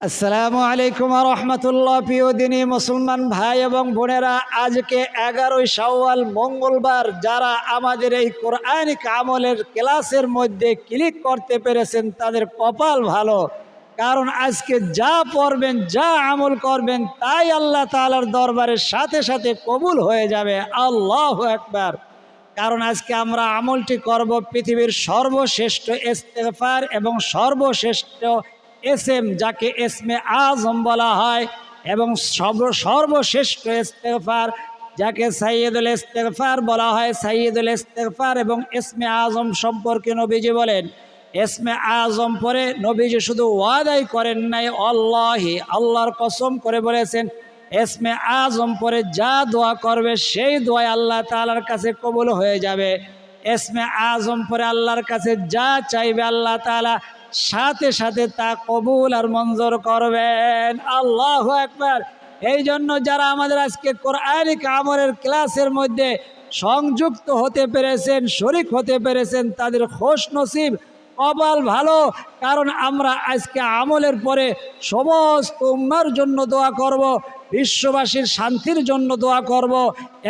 আসসালামু আলাইকুম ওয়া রাহমাতুল্লাহ। প্রিয় দিনী মুসলমান ভাই এবং বোনেরা, আজকে 11 শাওয়াল মঙ্গলবার। যারা আমাদের এই কোরআনিক আমলের ক্লাসের মধ্যে ক্লিক করতে পেরেছেন তাদের কপাল ভালো, কারণ আজকে যা পড়বেন, যা আমল করবেন তাই আল্লাহ তাআলার দরবারের সাথে সাথে কবুল হয়ে যাবে। আল্লাহু আকবার। কারণ আজকে আমরা আমলটি করব পৃথিবীর সর্বশ্রেষ্ঠ ইস্তেগফার এবং সর্বশ্রেষ্ঠ এসএম, যাকে এসমে আজম বলা হয়, এবং সর্বশ্রেষ্ঠ ইস্তেগফার যাকে সাইয়্যিদুল ইস্তেগফার বলা হয়। সাইয়্যিদুল ইস্তেগফার এবং এসমে আজম সম্পর্কে নবীজি বলেন, এসমে আজম পরে নবীজি শুধু ওয়াদাই করেন নাই, আল্লাহি, আল্লাহর কসম করে বলেছেন, এসমে আজম পরে যা দোয়া করবে সেই দোয়া আল্লাহ তাআলার কাছে কবুল হয়ে যাবে। এসমে আজম পরে আল্লাহর কাছে যা চাইবে আল্লাহ তাআলা সাথে সাথে তা কবুল আর মঞ্জুর করবেন। আল্লাহু আকবার। এই জন্য যারা আমাদের আজকে কোরআনিক আমলের ক্লাসের মধ্যে সংযুক্ত হতে পেরেছেন, শরীক হতে পেরেছেন, তাদের খুশ নসিব, কপাল ভালো। কারণ আমরা আজকে আমলের পরে সমস্ত উম্মার জন্য দোয়া করব, বিশ্ববাসীর শান্তির জন্য দোয়া করব,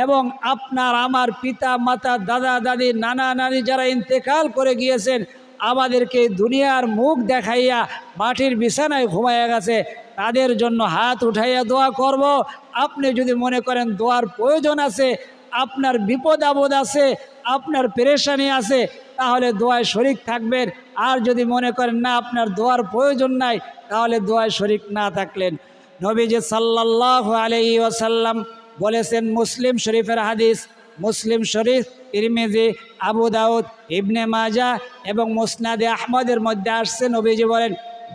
এবং আপনার আমার পিতা মাতা, দাদা দাদি, নানা নানি যারা ইন্তেকাল করে গিয়েছেন, আমাদেরকে দুনিয়ার মুখ দেখাইয়া মাটির বিছানায় ঘুমাইয়া গেছে, তাদের জন্য হাত উঠাইয়া দোয়া করব। আপনি যদি মনে করেন দোয়ার প্রয়োজন আছে, আপনার বিপদ আপদ আছে, আপনার পেরেশানি আছে, তাহলে দোয়ায় শরিক থাকবেন। আর যদি মনে করেন না আপনার দোয়ার প্রয়োজন নাই, তাহলে দোয়ায় শরিক না থাকলেন। নবীজি সাল্লাল্লাহু আলাইহি ওয়াসাল্লাম বলেছেন, মুসলিম শরীফের হাদিস, মুসলিম শরীফ, তিরমিজি, আবু দাউদ, ইবনে মাজাহ এবং মুসনাদে আহমদের মধ্যে আসছে, নবীজি বলেন,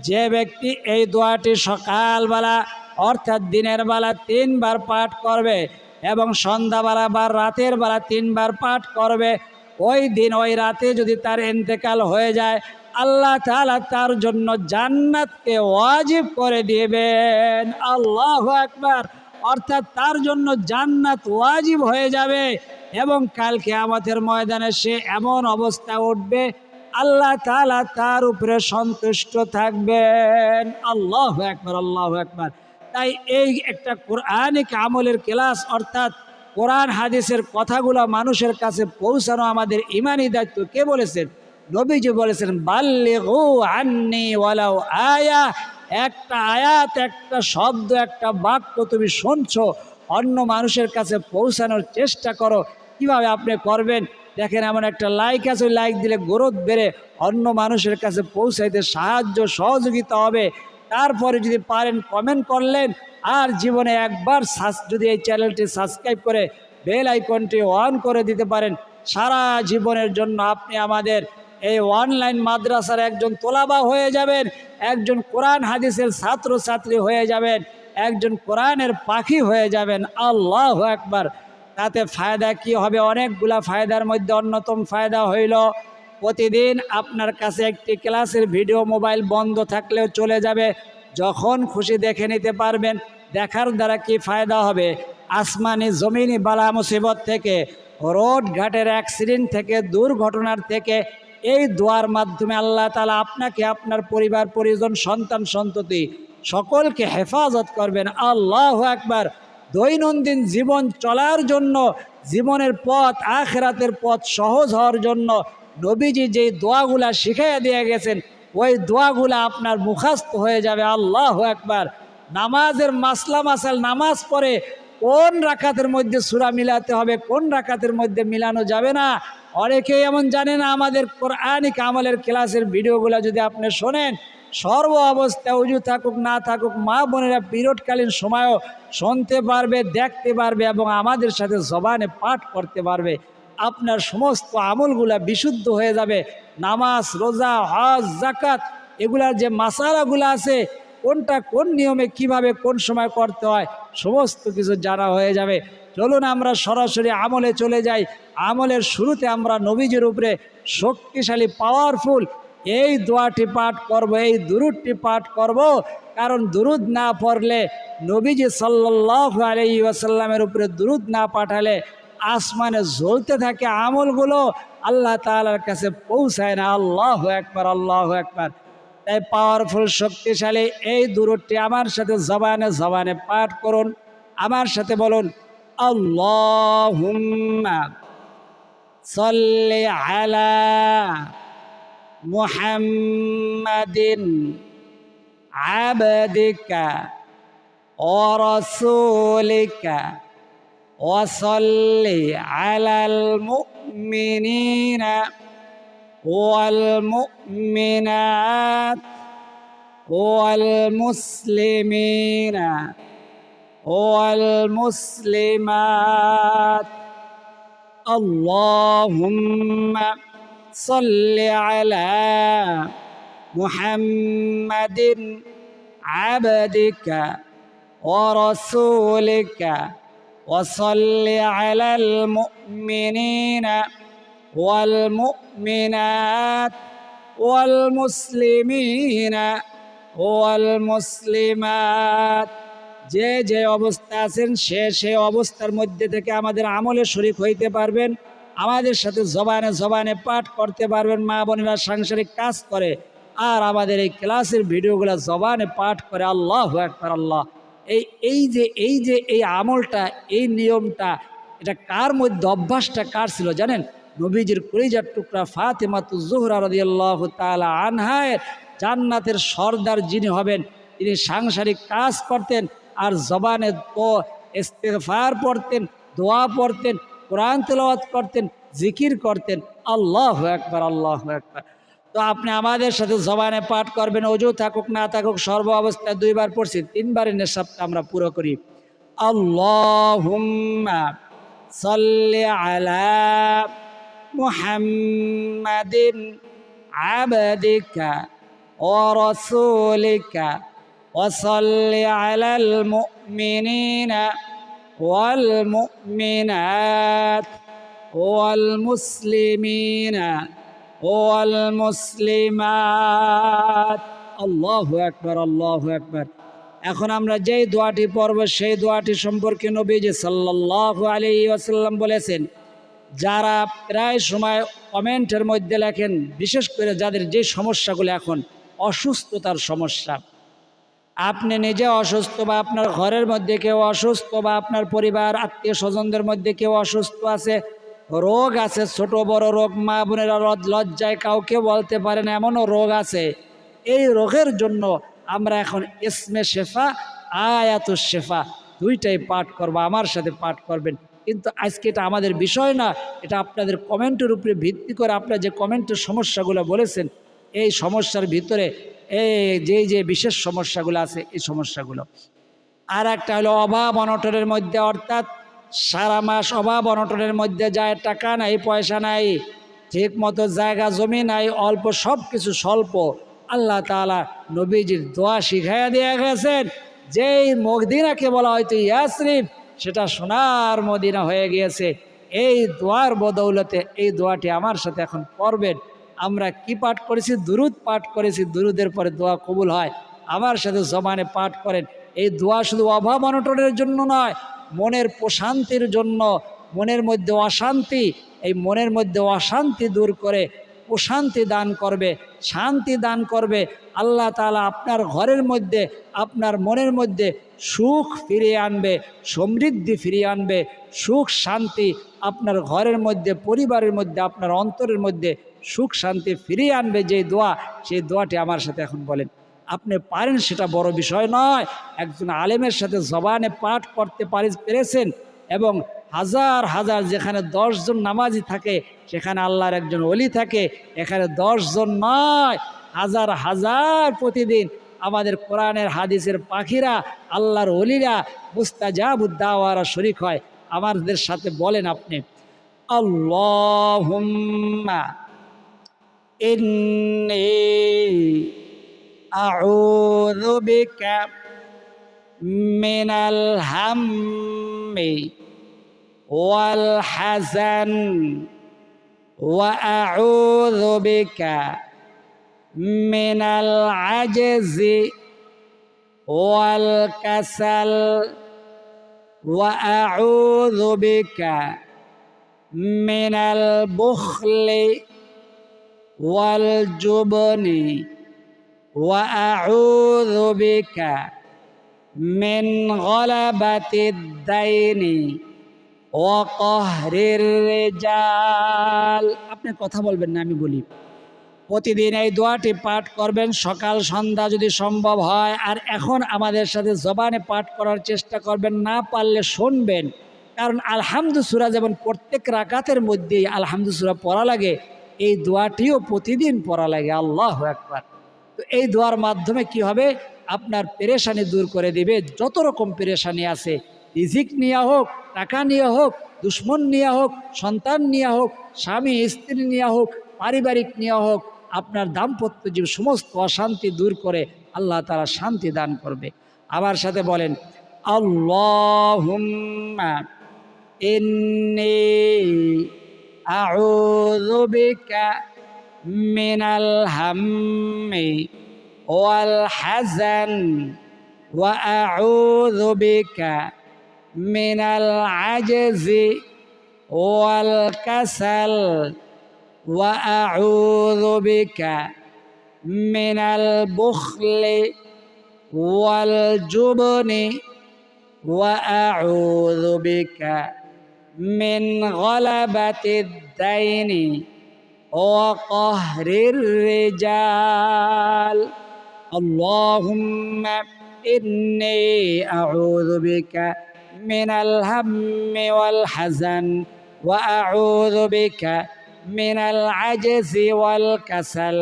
যে ব্যক্তি এই দোয়াটি সকালবেলা অর্থাৎ দিনের বেলা 3 বার পাঠ করবে এবং সন্ধ্যাবেলা বা রাতের বেলা 3 বার পাঠ করবে, ওই দিন ওই রাতে যদি তার ইন্তেকাল হয়ে যায়, আল্লাহ তাআলা তার জন্য জান্নাতকে ওয়াজিব করে দিবেন। আল্লাহু আকবার। অর্থাৎ তার জন্য জান্নাত ওয়াজিব হয়ে যাবে, এবং কাল কিয়ামতের ময়দানে সে এমন অবস্থা উঠবে, আল্লাহ তাআলা তার উপরে সন্তুষ্ট থাকবেন। আল্লাহু আকবার, আল্লাহু আকবার। তাই এই একটা কোরআনিক আমলের ক্লাস, অর্থাৎ কোরআন হাদিসের কথাগুলো মানুষের কাছে পৌঁছানো আমাদের ইমানি দায়িত্ব। কে বলেছেন? নবীজি বলেছেন, বাল্লিগু আন্নি ওয়ালাউ আয়া। একটা আয়াত, একটা শব্দ, একটা বাক্য তুমি শুনছো, অন্য মানুষের কাছে পৌঁছানোর চেষ্টা করো। কিভাবে আপনি করবেন? দেখেন, এমন একটা লাইক আছে, ওই লাইক দিলে গ্রোথ বেড়ে অন্য মানুষের কাছে পৌঁছাইতে সাহায্য সহযোগিতা হবে। তারপরে যদি পারেন কমেন্ট করলেন, আর জীবনে একবার যদি এই চ্যানেলটি সাবস্ক্রাইব করে বেল আইকনটি অন করে দিতে পারেন, সারা জীবনের জন্য আপনি আমাদের এই অনলাইন মাদ্রাসার একজন তোলাবা হয়ে যাবেন, একজন কোরআন হাদিসের ছাত্রছাত্রী হয়ে যাবেন, একজন কোরআনের পাখি হয়ে যাবেন। আল্লাহু আকবার। তাতে ফায়দা কি হবে? অনেকগুলা ফায়দার মধ্যে অন্যতম ফায়দা হইল, প্রতিদিন আপনার কাছে একটি ক্লাসের ভিডিও মোবাইল বন্ধ থাকলেও চলে যাবে, যখন খুশি দেখে নিতে পারবেন। দেখার দ্বারা কি ফায়দা হবে? আসমানি জমিনি বালা মুসিবত থেকে, রোড ঘাটের অ্যাক্সিডেন্ট থেকে, দুর্ঘটনার থেকে এই দোয়ার মাধ্যমে আল্লাহ তাআলা আপনাকে, আপনার পরিবার পরিজন, সন্তান সন্ততি সকলকে হেফাজত করবেন। আল্লাহু আকবার। দৈনন্দিন জীবন চলার জন্য, জীবনের পথ, আখিরাতের পথ সহজ হওয়ার জন্য নবীজি যেই দোয়াগুলা শিখাইয়া দিয়ে গেছেন, ওই দোয়াগুলা আপনার মুখস্থ হয়ে যাবে। আল্লাহু আকবার। নামাজের মাসলা মাসাল, নামাজ পড়ে কোন রাকাতের মধ্যে সূরা মিলাতে হবে, কোন রাকাতের মধ্যে মিলানো যাবে না, অনেকেই এমন জানে না। আমাদের কোরআনিক আমলের ক্লাসের ভিডিওগুলো যদি আপনি শোনেন, সর্ব অবস্থায় উজু থাকুক না থাকুক, মা বোনেরা পিরিয়ডকালীন সময়ও শুনতে পারবে, দেখতে পারবে, এবং আমাদের সাথে জবানে পাঠ করতে পারবে। আপনার সমস্ত আমলগুলা বিশুদ্ধ হয়ে যাবে। নামাজ, রোজা, হজ, যাকাত, এগুলার যে মাসালাগুলো আছে, কোনটা কোন নিয়মে কিভাবে কোন সময় করতে হয়, সমস্ত কিছু জানা হয়ে যাবে। চলুন আমরা সরাসরি আমলে চলে যাই। আমলের শুরুতে আমরা নবীজির উপরে শক্তিশালী, পাওয়ারফুল এই দোয়াটি পাঠ করব, এই দুরূদটি পাঠ করব। কারণ দুরূদ না পড়লে, নবীজি সাল্লাল্লাহু আলাইহি ওয়াসাল্লামের উপরে দুরূদ না পাঠালে আসমানে জ্বলতে থাকে আমলগুলো, আল্লাহ তাআলার কাছে পৌঁছায় না। আল্লাহু আকবার, আল্লাহু আকবার। তাই পাওয়ারফুল শক্তিশালী এই দুরূদটি আমার সাথে জবানে জবানে পাঠ করুন। আমার সাথে বলুন, আল্লাহুম্মা সাল্লি আলা মুহাম্মাদিন আবদিকা ওয়া রাসূলিকা ওয়া সাল্লি আলাল মুমিনিনা ওয়াল মুমিনাত ওয়াল মুসলিমিনা ওয়াল মুসলিমাত আল্লাহুম্মা সাল্লি আলা মুহাম্মাদিন আবদিকা ওয়া রাসূলিকা ওয়া সাল্লি আলাল মুমিনিনা ওয়াল মুমিনাত ওয়াল মুসলিমিনা ওয়াল মুসলিমাত। যে যে অবস্থা আছেন সে অবস্থার মধ্যে থেকে আমাদের আমলে শরীক হইতে পারবেন, আমাদের সাথে জবানে জবানে পাঠ করতে পারবেন। মা বোনেরা সাংসারিক কাজ করে আর আমাদের এই ক্লাসের ভিডিওগুলো জবানে পাঠ করে। আল্লাহু আকবার। আল্লাহ এই আমলটা, এই নিয়মটা, এটা কার মধ্যে অভ্যাসটা কার ছিল জানেন? নবীজির কলিজার টুকরা ফাতেমাতুজ জোহরা রাদিয়াল্লাহু তাআলা আনহার জান্নাতের সর্দার যিনি হবেন, তিনি সাংসারিক কাজ করতেন আর জবানে তো ইস্তিগফার পড়তেন, দোয়া পড়তেন, কোরআন তেলাওয়াত করতেন, জিকির করতেন। আল্লাহু আকবার, আল্লাহু আকবার। তো আপনি আমাদের সাথে জবানে পাঠ করবেন, ওযু থাকুক না থাকুক, সর্ব অবস্থায় 2 বার পড়ছি, 3 বারের নিসাবটা আমরা পুরো করি। আল্লাহুম্মা সাল্লি আলা মুহাম্মাদিন আবদিকা ওয়া রাসূলিকা ওয়া সাল্লি আলাল মুমিনিনা ওয়াল মুমিনাত ওয়াল মুসলিমিনা ওয়াল মুসলিমাত। আল্লাহু আকবার, আল্লাহু আকবার। এখন আমরা যেই দোয়াটি পড়ব সেই দোয়াটি সম্পর্কে নবীজি সাল্লাল্লাহু আলাইহি ওয়াসাল্লাম বলেছেন, যারা প্রায় সময় কমেন্টের মধ্যে লেখেন, বিশেষ করে যাদের যে সমস্যাগুলো এখন অসুস্থতার সমস্যা, আপনি নিজে অসুস্থ বা আপনার ঘরের মধ্যে কেউ অসুস্থ বা আপনার পরিবার আত্মীয় স্বজনদের মধ্যে কেউ অসুস্থ আছে, রোগ আছে, ছোট বড় রোগ, মা বোনেরা লজ্জায় কাউকে বলতে পারে না, এমনও রোগ আছে। এই রোগের জন্য আমরা এখন ইসমে শেফা, আয়াতুশ শেফা দুইটাই পাঠ করবো। আমার সাথে পাঠ করবেন। কিন্তু আজকে এটা আমাদের বিষয় না, এটা আপনাদের কমেন্টের উপরে ভিত্তি করে আপনারা যে কমেন্টের সমস্যাগুলো বলেছেন, এই সমস্যার ভিতরে এই যে বিশেষ সমস্যাগুলো আছে, এই সমস্যাগুলো। আর একটা হলো অভাব অনটনের মধ্যে, অর্থাৎ সারা মাস অভাব অনটনের মধ্যে যায়, টাকা নাই, পয়সা নাই, ঠিক মতো জায়গা জমি নাই, অল্প, সব কিছু স্বল্প। আল্লাহ তাআলা নবীজির দোয়া শিখাইয়া দিয়ে গেছেন, যেই মদিনাকে বলা হয়তো ইয়াসরিব, সেটা সোনার মদিনা হয়ে গিয়েছে। এই দোয়ার বদৌলতে এই দোয়াটি আমার সাথে এখন পড়বেন। আমরা কি পাঠ করেছি? দুরুদ পাঠ করেছি। দুরুদের পরে দোয়া কবুল হয়। আমার সাথে জবানে পাঠ করেন। এই দোয়া শুধু অভাব অনটনের জন্য নয়, মনের প্রশান্তির জন্য। মনের মধ্যে অশান্তি, এই মনের মধ্যে অশান্তি দূর করে প্রশান্তি দান করবে, শান্তি দান করবে। আল্লাহ তাআলা আপনার ঘরের মধ্যে, আপনার মনের মধ্যে সুখ ফিরিয়ে আনবে, সমৃদ্ধি ফিরিয়ে আনবে, সুখ শান্তি আপনার ঘরের মধ্যে, পরিবারের মধ্যে, আপনার অন্তরের মধ্যে সুখ শান্তি ফিরিয়ে আনবে। যে দোয়া, সেই দোয়াটি আমার সাথে এখন বলেন। আপনি পারেন সেটা বড় বিষয় নয়। একজন আলেমের সাথে জবানে পাঠ করতে পেরেছেন এবং হাজার হাজার, যেখানে 10 জন নামাজি থাকে সেখানে আল্লাহর একজন ওলি থাকে। এখানে 10 জন নয়, হাজার হাজার প্রতিদিন আমাদের কোরআনের হাদিসের পাখিরা, আল্লাহর ওলিরা, মুস্তাজাবুদ দাওয়ারা শরীক হয়। আমাদের সাথে বলেন আপনি, আল্লাহুম্মা ইন্নী আউযু বিকা মিনাল হাম্মি ওয়াল হাযান ওয়া আউযু বিকা মিনাল আজজি ওয়াল কাসাল ওয়া আউযু বিকা মিনাল বুখলি ওয়াল জুবনি ওয়া আউযু বিকা মিন গলাবাতিদ দাইনি ওয়া কাহরির রিজাল। আপনি কথা বলবেন না, আমি বলি। প্রতিদিন এই দোয়াটি পাঠ করবেন সকাল সন্ধ্যা যদি সম্ভব হয়। আর এখন আমাদের সাথে জবানে পাঠ করার চেষ্টা করবেন, না পারলে শুনবেন। কারণ আলহামদু সূরা যেমন প্রত্যেক রাকাতের মধ্যেই আলহামদু সূরা পড়া লাগে, এই দোয়াটিও প্রতিদিন পড়া লাগে। আল্লাহু আকবার। তো এই দোয়ার মাধ্যমে কি হবে, আপনার পেরেশানি দূর করে দিবে। যত রকম পেরেশানি আছে, রিজিক নিয়ে হোক, টাকা নিয়ে হোক, দুশ্মন নিয়ে হোক, সন্তান নিয়ে হোক, স্বামী স্ত্রী নিয়ে হোক, পারিবারিক নিয়ে হোক, আপনার দাম্পত্য জীবন সমস্ত অশান্তি দূর করে আল্লাহ তাআলা শান্তি দান করবে। আমার সাথে বলেন, আল্লাহুম্মা ইন্নী আউযু বিকা মিনাল হাম্মি ওয়াল হাযান ওয়া আউযু বিকা মিনাল আজজি ওয়াল কাসাল ওয়া আউযু বিকা মিনাল বুখলি ওয়াল জুবনি ওয়া আউযু বিকা মিন গলাবাতিদ দাইনি ওয়া কাহরির রিজাল। আল্লাহুম্মা ইন্নী আউযু বিকা মিনাল হাম্মি ওয়াল হাযান ওয়া আউযু বিকা মিনাল আজজি ওয়াল কাসাল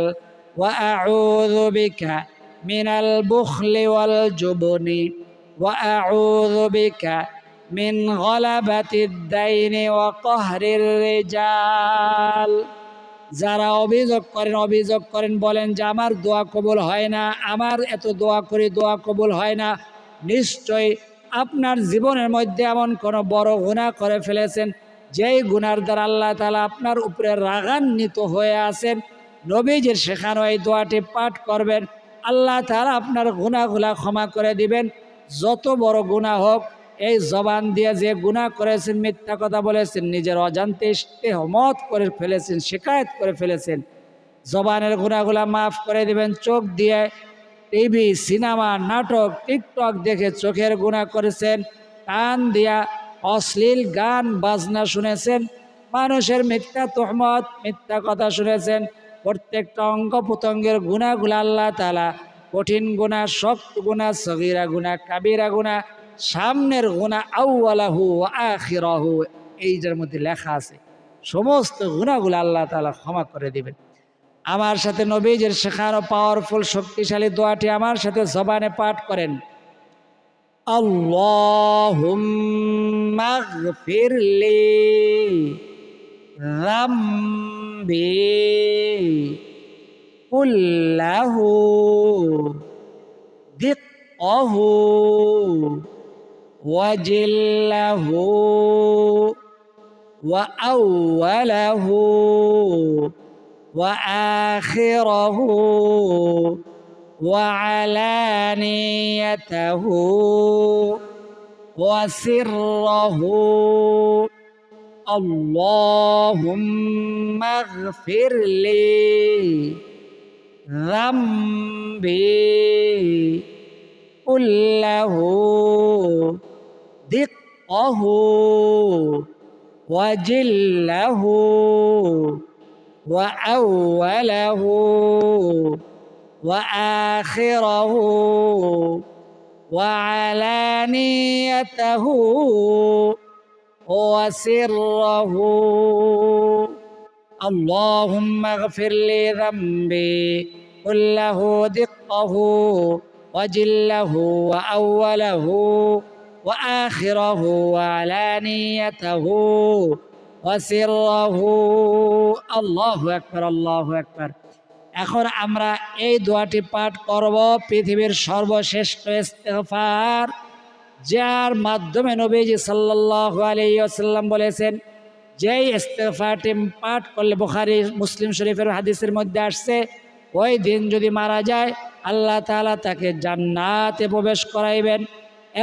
ওয়া আউযু বিকা মিনাল বুখলি ওয়াল জুবনি ওয়া আউযু বিকা মিন গলাবাতিদ দাইনি ওয়া কাহরির রিজাল। যারা অভিযোগ করেন, বলেন যে আমার দোয়া কবুল হয় না, আমার এত দোয়া করি দোয়া কবুল হয় না, নিশ্চয় আপনার জীবনের মধ্যে এমন কোনো বড় গুনাহ করে ফেলেছেন, যেই গুনার দ্বারা আল্লাহ তাআলা আপনার উপরে রাগান্বিত হয়ে আছেন। নবীজির শেখানো এই দোয়াটি পাঠ করবেন, আল্লাহ তাআলা আপনার গুনাহগুলা ক্ষমা করে দিবেন। যত বড় গুনাহ হোক, এই জবান দিয়ে যে গুনাহ করেছেন, মিথ্যা কথা বলেছেন, নিজের অজান্তে ইস্তেহমত করে ফেলেছেন, শিকায়ত করে ফেলেছেন, জবানের গুনাহগুলা মাফ করে দিবেন। চোখ দিয়ে টিভি, সিনেমা, নাটক, টিকটক দেখে চোখের গুনাহ করেছেন, কান দিয়া অশ্লীল গান বাজনা শুনেছেন, মানুষের মিথ্যা তোহমত, মিথ্যা কথা শুনেছেন, প্রত্যেকটা অঙ্গ প্রত্যঙ্গের গুনাহগুলা আল্লাহ তাআলা কঠিন গুনাহ, শক্ত গুনাহ, সগীরা গুনাহ, কাবীরা গুনাহ, সামনের গুনাহ, আউয়ালাহু ওয়া আখিরাহু, এইটার মধ্যে লেখা আছে, সমস্ত গুনাহগুলো আল্লাহ তাআলা ক্ষমা করে দিবেন। আমার সাথে নবীজির শেখানো পাওয়ারফুল শক্তিশালী দোয়াটি আমার সাথে জবানে পাঠ করেন। আল্লাহুম্মা গফিরলি যামবি কুল্লাহু দিক্কাহু ওয়াজিল্লাহু ওয়া আউওয়ালাহু ওয়া আখিরাহু ওয়া আলানিয়াতাহু ওয়া সিররাহু। আল্লাহুম্মা গফিরলি যামবি কুল্লাহু দিক্কাহু ওয়াজিল্লাহু ওয়া আউওয়ালাহু ওয়া আখিরাহু ওয়া আলানিয়াতাহু ওয়া সিররাহু। আল্লাহুম্মা গফিরলি যামবি কুল্লাহু দিক্কাহু ওয়াজিল্লাহু ওয়া আউওয়ালাহু ওয়া আখিরাহু ওয়া আলানিয়াতাহু ওয়া সিররাহু। আল্লাহু আকবার, আল্লাহু আকবার। এখন আমরা এই দোয়াটি পাঠ করব, পৃথিবীর সর্বশ্রেষ্ঠ ইস্তিগফার, যার মাধ্যমে নবীজি সাল্লাল্লাহু আলাইহি ওয়াসাল্লাম বলেছেন, যেই ইস্তিগফারটি পাঠ করলে, বুখারী মুসলিম শরীফের হাদিসের মধ্যে আসছে, ওই দিন যদি মারা যায় আল্লাহ তাআলা তাকে জান্নাতে প্রবেশ করাইবেন,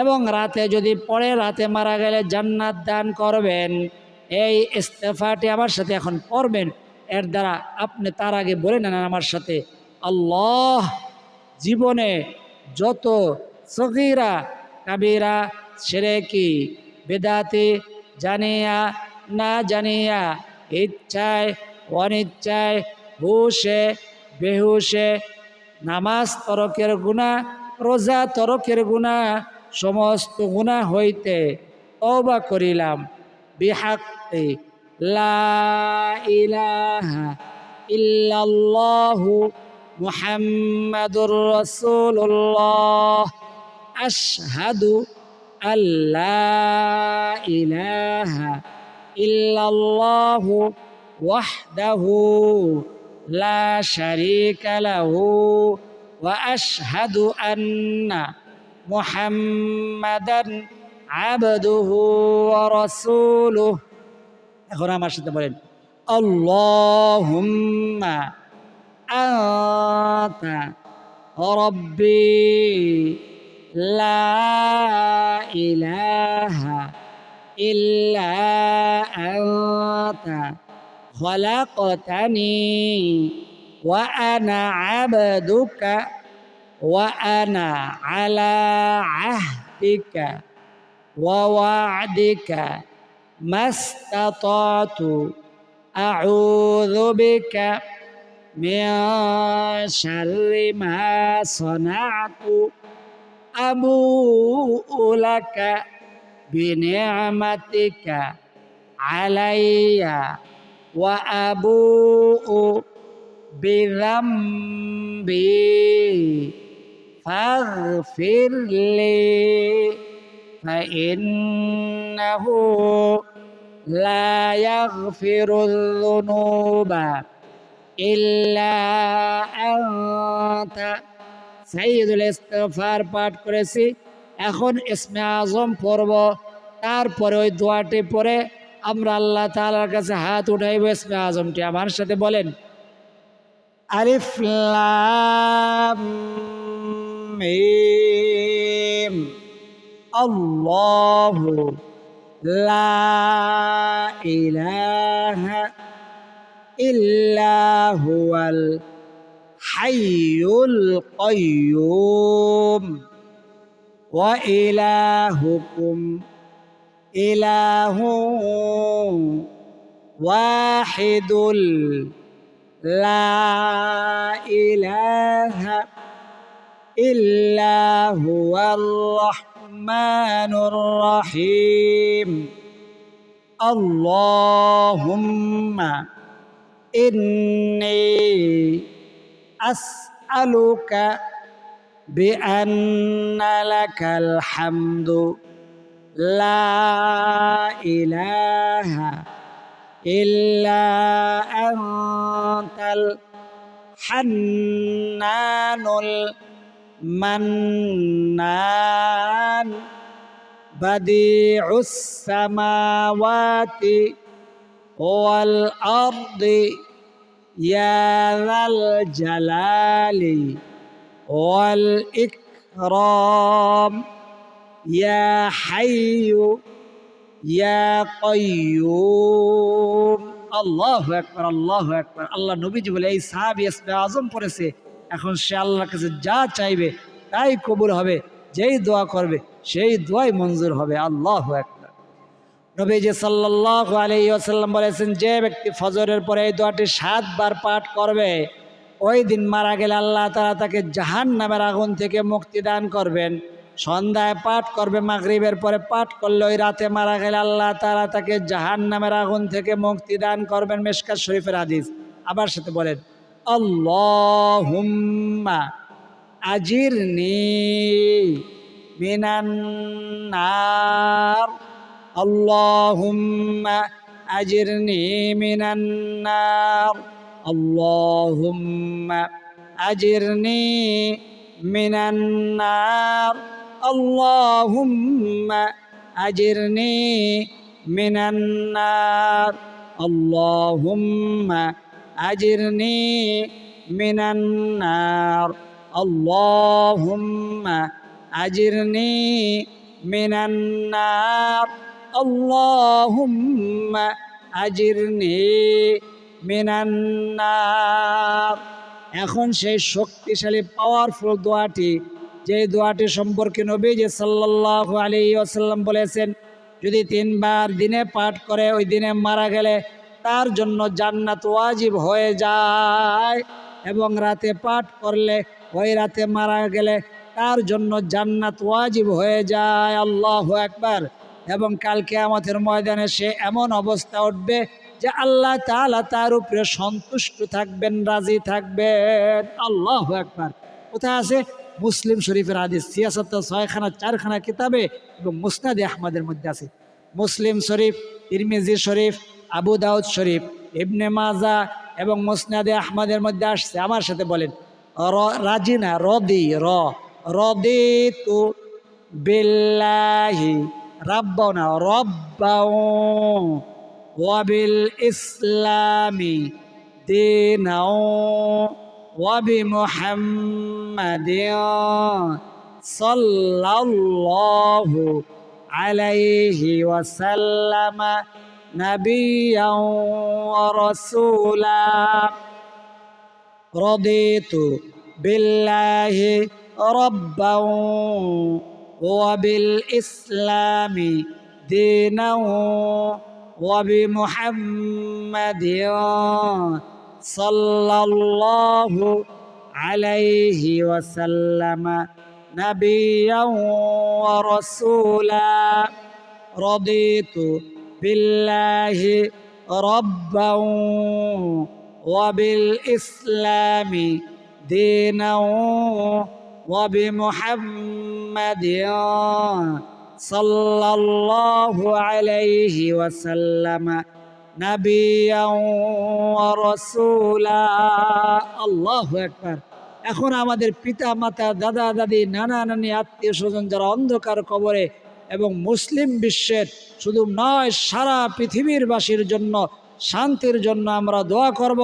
এবং রাতে যদি পড়ে, রাতে মারা গেলে জান্নাত দান করবেন। এই ইস্তিগফারটি আমার সাথে এখন পড়বেন। এর দ্বারা আপনি তার আগে বলে নেন আমার সাথে, আল্লাহ জীবনে যত সগীরা কাবিরা শিরকি বিদাতি জানিয়া না জানিয়া ইচ্ছায় অনিচ্ছায় হুশে বেহুশে নামাজ তরকের গুনাহ রোজা তরকের গুনাহ সমস্ত গুনাহ হইতে তওবা করিলাম বিহাক্কি লা ইলাহা ইল্লাল্লাহু মুহাম্মাদুর রাসূলুল্লাহ আশহাদু আল্লা ইলাহা ইল্লাল্লাহু ওয়াহদাহু লা শারীকা লাহু ওয়া আশহাদু আন্না মুহাম্মাদান আবদুহু ওয়া রাসূলুহু। এখন আমার সাথে বলেন আল্লাহুম্মা আনতা রাব্বি লা ইলাহা ইল্লা আনতা খলাকতানি ওয়া আনা আবদুকা ওয়া আনা আলা আহদিকা ওয়া ওয়া'দিকা মাস্তাতাতু আউযু বিকা মিন শাররি মা সানাতু আবুউ লাকা বিনি'মাতিকা আলাইয়া ওয়া আবুউ বিযামবি ফাগফিরলি ফাইন্নাহু লা ইয়াগফিরুয যুনুবা ইল্লা আনতা। সাইয়্যিদুল ইস্তিগফার পাঠ করেছি, এখন ইসমে আজম পড়ব, তারপরে ওই দোয়াটি পড়ে আমরা আল্লাহ তাআলার কাছে হাত উঠাইব। ইসমে আজমটি আমার সাথে বলেন আলিফ লাম মিম আল্লাহু লা ইলাহা ইল্লা হুয়াল হাইয়ুল কাইয়্যুম ওয়া ইলাহুকুম ইলাহুন ওয়াহিদুল লা ইলাহা ইল্লা হুয়ার রহমানুর রহিম। আল্লাহুম্মা ইন্নী আসআলুকা বিআন্না লাকাল হামদু লা ইলাহা ইল্লা আনতাল হান্নানুল মান্নান বাদিউস সামাওয়াতি ওয়াল আরদি ইয়া যাল জালালি ওয়াল ইকরাম ইয়া হাইয়্যু ইয়া কাইয়্যুম। আল্লাহু আকবার, আল্লাহু আকবার। আল্লাহ নবীজি বলে এই সাহাবী ইসমে আজম পড়েছে, এখন সে আল্লাহর কাছে যা চাইবে তাই কবুল হবে, যেই দোয়া করবে সেই দোয়াই মঞ্জুর হবে। আল্লাহু আকবার। নবীজি সাল্লাল্লাহু আলাইহি ওয়াসাল্লাম বলেছেন, যে ব্যক্তি ফজরের পরে এই দোয়াটি 7 বার পাঠ করবে, ওই দিন মারা গেলে আল্লাহ তাআলা তাকে জাহান্নামের আগুন থেকে মুক্তি দান করবেন। সন্ধ্যায় পাঠ করবে, মাগরিবের পরে পাঠ করলে ওই রাতে মারা গেলে আল্লাহ তাআলা তাকে জাহান্নামের আগুন থেকে মুক্তি দান করবেন। মিশকাত শরীফের হাদিস। আবার সাথে বলেন আল্লাহুম্মা আজিরনি মিনান নার আল্লাহুম্মা আজিরনি মিনান নার আল্লাহুম্মা আজিরনি মিনান নার আল্লাহুম্মা আজিরনি মিনান নার আল্লাহুম্মা আজিরনি মিনান নার আল্লাহুম্মা আজিরনি মিনান নার আল্লাহুম্মা আজিরনি মিনান নার। এখন সেই শক্তিশালী পাওয়ারফুল দোয়াটি, যে দোয়াটি সম্পর্কে নবীজি সাল্লাল্লাহু আলাইহি ওয়াসাল্লাম বলেছেন, যদি 3 বার দিনে পাঠ করে ওই দিনে মারা গেলে তার জন্য জান্নাত ওয়াজিব হয়ে যায়, এবং রাতে পাঠ করলে ওই রাতে মারা গেলে তার জন্য জান্নাত ওয়াজিব হয়ে যায়। আল্লাহু আকবার। এবং কাল কিয়ামতের ময়দানে সে এমন অবস্থা উঠবে যে আল্লাহ তাআলা তার উপরে সন্তুষ্ট থাকবেন, রাজি থাকবেন। আল্লাহু আকবার। কোথায় আছে? মুসলিম শরীফের হাদিস, সিয়াসত 6খানা 4খানা কিতাবে এবং মুসনাদে আহমদের মধ্যে আছে। মুসলিম শরীফ, তিরমিজি শরীফ, আবু দাউদ শরীফ, ইবনে মাজা এবং মুসনাদে আহমদের মধ্যে আসছে। আমার সাথে বলেন, রাজি না রদিতু বিল্লাহি রাব্বানা রব্বাও ওয়া বিল ইসলামি দীনাও ওয়া বিমুহাম্মাদিন সাল্লাল্লাহু আলাইহি ওয়াসাল্লাম নাবিয়্যাও ওয়া রাসূলা। রদিতু বিল্লাহি রাব্বাও ওয়া বিল ইসলামি দীনাও ওয়া বিমুহাম্মাদিন সাল্লাল্লাহু আলাইহি ওয়াসাল্লাম নাবিয়্যাও ওয়া রাসূলা। রদিতু বিল্লাহি রাব্বাও ওয়া বিল ইসলামি দীনাও ওয়া বিমুহাম্মাদিন সাল্লাল্লাহু আলাইহি ওয়াসাল্লাম নাবিয়্যাও ওয়া রাসূলা। আল্লাহু আকবার। এখন আমাদের পিতা মাতা, দাদা দাদি, নানা নানি, আত্মীয় স্বজন যারা অন্ধকার কবরে, এবং মুসলিম বিশ্বের শুধু নয় সারা পৃথিবীর বাসীর জন্য শান্তির জন্য আমরা দোয়া করব।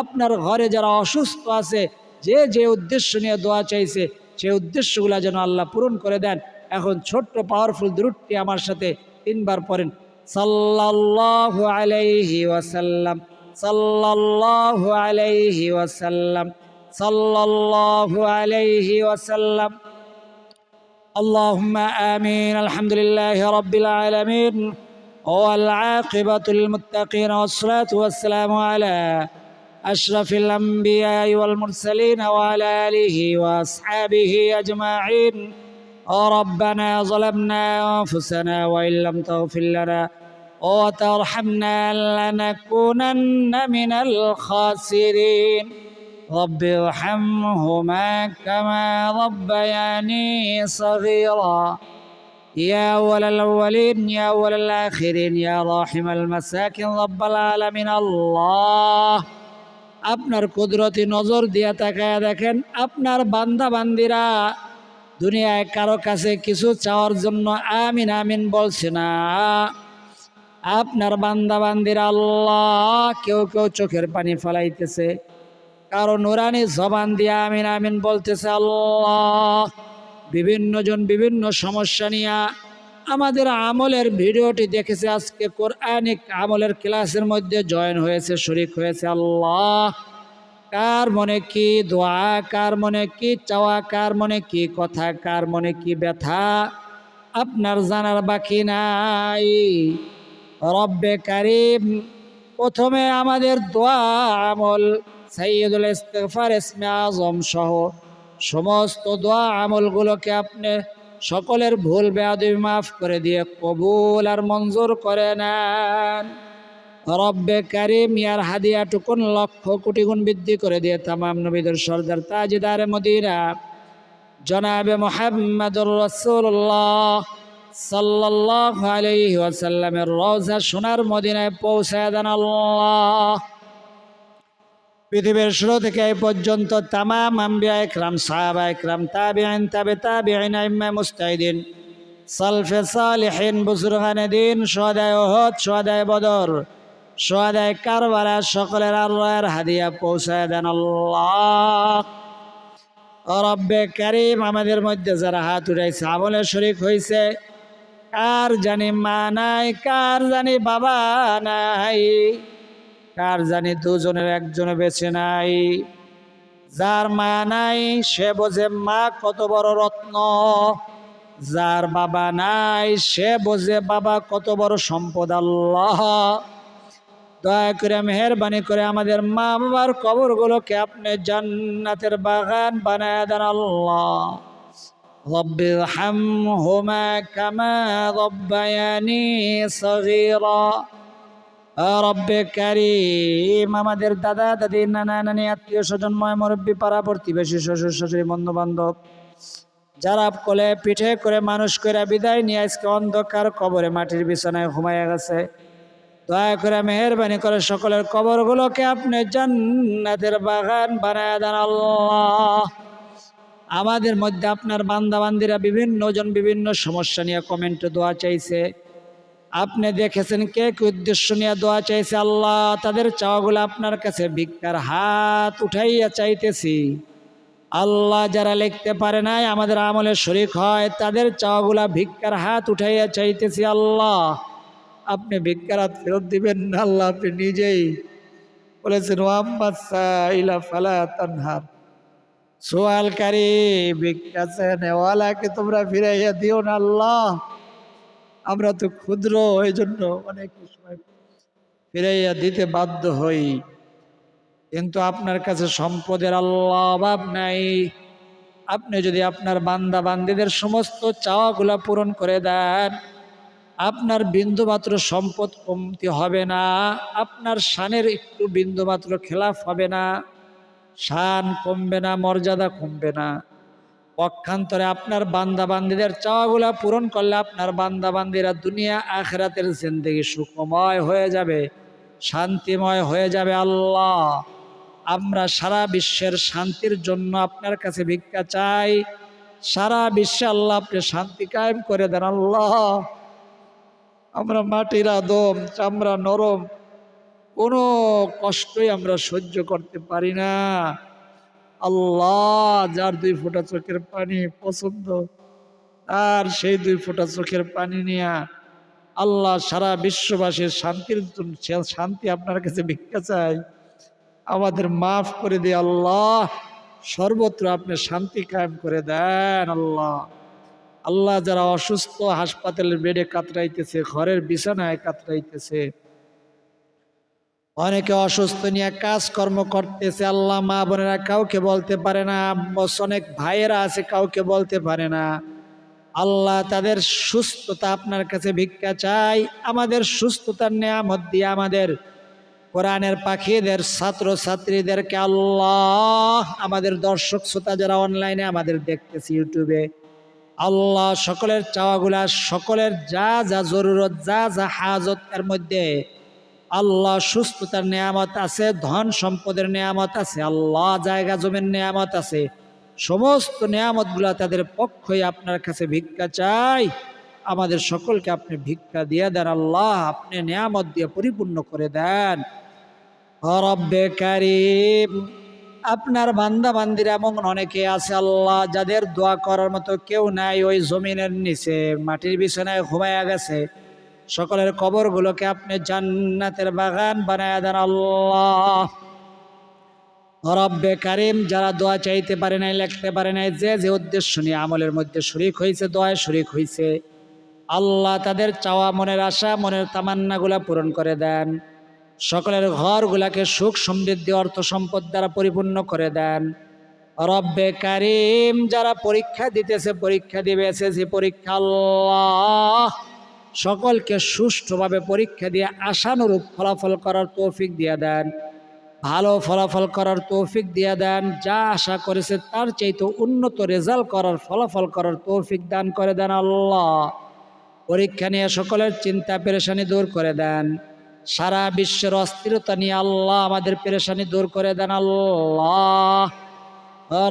আপনার ঘরে যারা অসুস্থ আছে, যে যে উদ্দেশ্য নিয়ে দোয়া চাইছে সেই উদ্দেশ্যগুলো যেন আল্লাহ পূরণ করে দেন। এখন ছোট্ট পাওয়ারফুল দুরূদটি আমার সাথে 3 বার পড়েন। সাল্লাল্লাহু আলাইহি ওয়াসাল্লাম, সাল্লাল্লাহু আলাইহি ওয়াসাল্লাম, সাল্লাল্লাহু আলাইহি ওয়াসাল্লাম। আল্লাহুম্মা আমিন। আলহামদুলিল্লাহি রাব্বিল আলামিন ওয়াল আকিবাতুল মুত্তাকিন ওয়াসসালাতু ওয়াসসালামু আলা আশরাফিল আমবিয়া ওয়াল মুরসালিন ওয়া আলা আলিহি ওয়া আসহাবিহি আজমাইন। ربنا ظلمنا أنفسنا وإن لم تغفر لنا وترحمنا لنكونن من الخاسرين. رب ارحمهما كما ربياني صغيرا. يا أول الأولين يا أول الآخرين يا راحم المساكين رب العالمين. الله আপনার কুদরতি নজর দিয়া তাকায় দেখেন, আপনার বান্দা বান্দিরা দুনিয়ায় কারো কাছে কিছু চাওয়ার জন্য আমিন আমিন বলছে না। আপনার বান্দা বান্দিরা আল্লাহ কেউ কেউ চোখের পানি ফেলাইতেছে, কারো নুরানি জবান দিয়ে আমিন আমিন বলতেছে। আল্লাহ বিভিন্ন জন বিভিন্ন সমস্যা নিয়ে আমাদের আমলের ভিডিওটি দেখেছে, আজকে কোরআনিক আমলের ক্লাসের মধ্যে জয়েন হয়েছে, শরীক হয়েছে। আল্লাহ কার মনে কি দোয়া, কার মনে কি চাওয়া, কার মনে কি কথা, কার মনে কি ব্যথা আপনার জানার বাকি নাই। রব্বে কারিম, প্রথমে আমাদের দোয়া আমল সাইয়্যিদুল ইস্তিগফার ইসমে আজম সহ সমস্ত দোয়া আমলগুলোকে আপনি সকলের ভুল বেয়াদবি মাফ করে দিয়ে কবুল আর মঞ্জুর করে নেন। রব্বে কারিম ইয়ার হাদিয়াটুকুন লক্ষ কোটি গুণ বৃদ্ধি করে দিয়ে তামাম নবীদের সরদার তাজদারে মদিনা জনাবে মুহাম্মদুর রাসূলুল্লাহ সাল্লাল্লাহু আলাইহি ওয়াসাল্লামের রওজা সোনার মদিনায় পৌঁছায় দেন। আল্লাহ পৃথিবীর শুরু থেকে এই পর্যন্ত তামাম আম্বিয়া ইকরাম, সাহাবা ইকরাম, তাবিঈন, তাবে তাবিঈন, আইম্মা মুজতাহিদিন, সালফে সালিহিন, বুজুরগানে দ্বীন, শুহাদায়ে উহুদ, শুহাদায়ে বদর, শুহাদায়ে কারবালা সকলের আল্লাহর হাদিয়া পৌঁছায় দেন। আল্লাহ রব্বে কারিম, আমাদের মধ্যে যারা হাত উঠাইছে আমলে শরীক হয়েছে, কার জানি মা নাই, কার জানি বাবা নাই, কার জানি দুজনের একজনে বেঁচে নাই, যার মা নাই সে বোঝে মা কত বড় রত্ন, যার বাবা নাই সে বোঝে বাবা কত বড় সম্পদ। আল্লাহ দয়া করে মেহেরবানি করে আমাদের মা বাবার কবরগুলোকে আপনি জান্নাতের বাগান বানায় দেন। আল্লাহ রব্বিরহামহুমা কামা রব্বায়ানি সগীরা। রব্বে কারীম আমাদের দাদা দাদি নানা নানি আত্মীয় স্বজন ময় মুরব্বী পাড়া প্রতিবেশী শ্বশুর শাশুড়ি বন্ধু বান্ধব যারা কোলে পিঠে করে মানুষ করে বিদায় নিয়ে আজকে অন্ধকার কবরে মাটির বিছানায় ঘুমাইয়া গেছে, দয়া করে মেহেরবানি করে সকলের কবরগুলোকে আপনি জান্নাতের বাগান বানায় দেন। আল্লাহ আমাদের মধ্যে আপনার বান্দাবান্দিরা বিভিন্ন জন বিভিন্ন সমস্যা নিয়ে কমেন্টে দোয়া চাইছে, আপনি দেখেছেন কে কি উদ্দেশ্য নিয়ে দোয়া চাইছে। আল্লাহ তাদের চাওয়াগুলো আপনার কাছে ভিক্ষার হাত উঠাইয়া চাইতেছি। আল্লাহ যারা লিখতে পারে নাই আমাদের আমলে শরীক হয় তাদের চাওয়াগুলা ভিক্ষার হাত উঠাইয়া চাইতেছি। আল্লাহ আপনি ভিক্ষার হাত ফেরত দিবেন না। আল্লাহ আপনি নিজেই বলেছেন ওয়াম্মা সাইলা ফালা তানহার, সোয়ালকারী ভিক্ষা নেওয়ালাকে তোমরা ফিরাইয়া দিও না। আল্লাহ আমরা তো ক্ষুদ্র, এই জন্য অনেক সময় ফিরাইয়া দিতে বাধ্য হই, কিন্তু আপনার কাছে সম্পদের আল্লাহ অভাব নাই। আপনি যদি আপনার বান্দা বান্দীদের সমস্ত চাওয়াগুলা পূরণ করে দেন, আপনার বিন্দুমাত্র সম্পদ কমতি হবে না, আপনার শানের একটু বিন্দুমাত্র খেলাফ হবে না, শান কমবে না, মর্যাদা কমবে না। পক্ষান্তরে আপনার বান্দা বান্দীদের চাওয়াগুলা পূরণ করলে আপনার বান্দা বান্দীরা দুনিয়া আখিরাতের জিন্দেগি সুখময় হয়ে যাবে, শান্তিময় হয়ে যাবে। আল্লাহ আমরা সারা বিশ্বের শান্তির জন্য আপনার কাছে ভিক্ষা চাই। সারা বিশ্বে আল্লাহ আপনি শান্তি কায়েম করে দেন। আল্লাহ আমরা মাটির আদম, চামড়া নরম, কোনো কষ্টই আমরা সহ্য করতে পারি না। আল্লাহ যার 2 ফোঁটা চোখের পানি পছন্দ, আর সেই 2 ফোঁটা চোখের পানি নিয়ে আল্লাহ সারা বিশ্ববাসীর শান্তির জন্য শান্তি আপনার কাছে ভিক্ষা চাই। আমাদের মাফ করে দিয়ে আল্লাহ সর্বত্র আপনি শান্তি কায়েম করে দেন। আল্লাহ আল্লাহ যারা অসুস্থ হাসপাতালের বেডে কাতরাইতেছে, ঘরের বিছানায় কাতরাইতেছে, অনেকে অসুস্থ নিয়ে কাজকর্ম করতেছে, আল্লাহ মা বোনেরা কাউকে বলতে পারে না, অনেক ভাইয়েরা আছে কাউকে বলতে পারে না। আল্লাহ তাদের সুস্থতা আপনার কাছে ভিক্ষা চাই। আমাদের সুস্থতার নেয়ামত দিয়ে আমাদের কোরআনের পাখিদের ছাত্র ছাত্রীদেরকে আল্লাহ, আমাদের দর্শক শ্রোতা যারা অনলাইনে আমাদের দেখতেছি ইউটিউবে, আল্লাহ সকলের চাওয়াগুলা, সকলের যা যা জরুরত, যা যা হাজত, এর মধ্যে আল্লাহ সুস্থতার নেয়ামত আছে, ধন সম্পদের নেয়ামত আছে, আল্লাহ জায়গা জমির নেয়ামত আছে, সমস্ত নেয়ামতগুলা তাদের পক্ষই আপনার কাছে ভিক্ষা চাই। আমাদের সকলকে আপনি ভিক্ষা দিয়ে দেন। আল্লাহ আপনি নেয়ামত দিয়ে পরিপূর্ণ করে দেন। রব্বে কারীম আপনার বান্দা বান্দিরা এমন অনেকে আছে আল্লাহ যাদের দোয়া করার মতো কেউ নাই, ওই জমিনের নিচে মাটির বিছানায় ঘুমায়া গেছে, সকলের কবরগুলোকে আপনি জান্নাতের বাগান বানায় দেন। আল্লাহ রব্বে কারীম যারা দোয়া চাইতে পারে নাই, লিখতে পারে নাই, যে যে উদ্দেশ্য নিয়ে আমলের মধ্যে শরীক হয়েছে, দোয়ায় শরীক হয়েছে, আল্লাহ তাদের চাওয়া মনের আশা মনের তামান্নাগুলা পূরণ করে দেন। সকলের ঘরগুলাকে সুখ সমৃদ্ধি অর্থ সম্পদ দ্বারা পরিপূর্ণ করে দেন। রব্বে কারীম যারা পরীক্ষা দিতেছে, পরীক্ষা দিবে, এসএসসি পরীক্ষা, আল্লাহ সকলকে সুষ্ঠুভাবে পরীক্ষা দিয়ে আশানুরূপ ফলাফল করার তৌফিক দিয়ে দেন, ভালো ফলাফল করার তৌফিক দিয়ে দেন, যা আশা করেছে তার চাইতে উন্নত রেজাল্ট করার, ফলাফল করার তৌফিক দান করে দেন। আল্লাহ পরীক্ষা নিয়ে সকলের চিন্তা পেরেশানি দূর করে দেন। সারা বিশ্বের অস্থিরতা নিয়ে আল্লাহ আমাদের পেরেশানি দূর করে দেন। আল্লাহ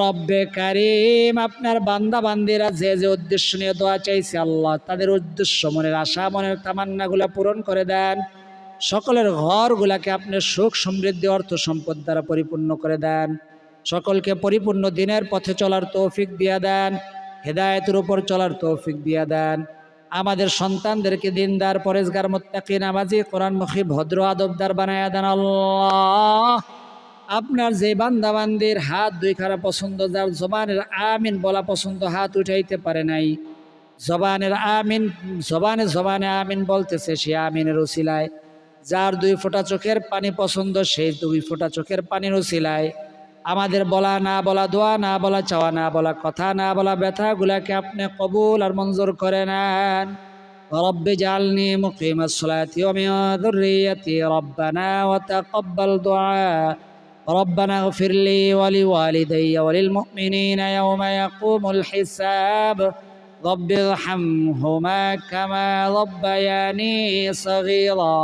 রব্বে কারীম আপনার বান্দা বান্দিরা যে যে উদ্দেশ্য নিয়ে দোয়া চাইছে, আল্লাহ তাদের উদ্দেশ্য মনের আশা মনের তামান্নাগুলা পূরণ করে দেন। সকলের ঘরগুলাকে আপনি সুখ সমৃদ্ধি অর্থ সম্পদ দ্বারা পরিপূর্ণ করে দেন। সকলকে পরিপূর্ণ দিনের পথে চলার তৌফিক দিয়ে দেন, হেদায়েতের উপর চলার তৌফিক দিয়ে দেন। আমাদের সন্তানদেরকে দিনদার, পরেজগার, মুত্তাকি, নামাজি, কোরআনমুখী, ভদ্র, আদবদার বানায়া দেন। আল্লাহ আপনার যে বান্দাবান্দির হাত দুই খানা পছন্দ, যার জবানের আমিন বলা পছন্দ, হাত উঠাইতে পারে নাই, জবানের আমিন জবানে আমিন বলতেছে, সে আমিনের উসিলায়। যার 2 ফোঁটা চোখের পানি পছন্দ, সেই 2 ফোঁটা চোখের পানির উসিলায় আমাদের বলা না বলা, দোয়া না বলা, চাওয়া না বলা, কথা না বলা, ব্যথাগুলাকে আপনি কবুল আর মঞ্জুর করে নেন। রব্বি জালনি মুকিমাস সালাতি ওয়া মিন যুররিয়্যাতি রব্বানা ওয়া তাকাব্বাল দুআ রব্বানা ইগফির লি ওয়া লিওয়ালিদাইয়া ওয়া লিল মুমিনিনা ইয়াওমা ইয়াকুমুল হিসাব রব্বি ইরহামহুমা কামা রাব্বায়ানি সগীরা।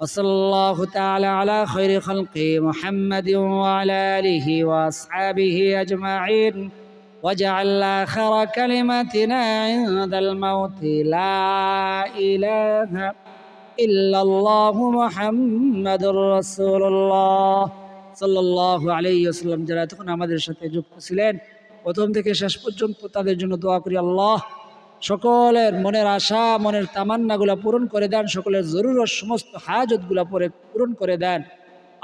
وصلى الله تعالى على خير خلق محمد وعلى آله وأصحابه أجمعين واجعل آخر كلمتنا عند الموت لا إله إلا الله محمد رسول الله صلى الله عليه وسلم। যারা তখন আমাদের সাথে যুক্ত ছিলেন প্রথম থেকে শেষ পর্যন্ত, তাদের জন্য দোয়া করি আল্লাহ সকলের মনের আশা, মনের তামান্নাগুলা পূরণ করে দেন, সকলের জরুরত সমস্ত হাজতগুলা পূরণ করে দেন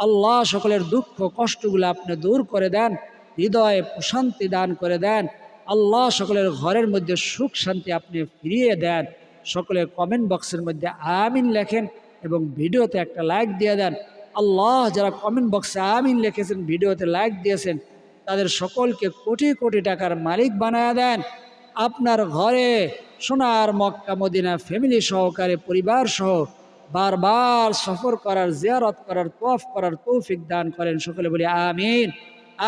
আল্লাহ, সকলের দুঃখ কষ্টগুলো আপনি দূর করে দেন, হৃদয়ে প্রশান্তি দান করে দেন আল্লাহ, সকলের ঘরের মধ্যে সুখ শান্তি আপনি ফিরিয়ে দেন। সকলের কমেন্ট বক্সের মধ্যে আমিন লেখেন এবং ভিডিওতে একটা লাইক দিয়ে দেন আল্লাহ। যারা কমেন্ট বক্সে আমিন লিখেছেন, ভিডিওতে লাইক দিয়েছেন, তাদের সকলকে কোটি কোটি টাকার মালিক বানায় দেন। আপনার ঘরে সোনার মক্কা মদিনা ফ্যামিলি সহকারে পরিবার সহ বারবার সফর করার, জিয়ারত করার, তওয়াফ করার তৌফিক দান করেন। সকলে বলি আমিন।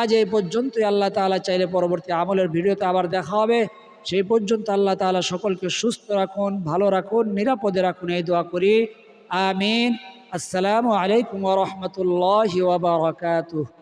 আজ এই পর্যন্তই। আল্লাহ তাআলা চাইলে পরবর্তী আমলের ভিডিওতে আবার দেখা হবে। সেই পর্যন্ত আল্লাহ তাআলা সকলকে সুস্থ রাখুন, ভালো রাখুন, নিরাপদে রাখুন, এই দোয়া করি আমিন। আসসালামু আলাইকুম ওয়া রাহমাতুল্লাহি ওয়া বারাকাতুহু।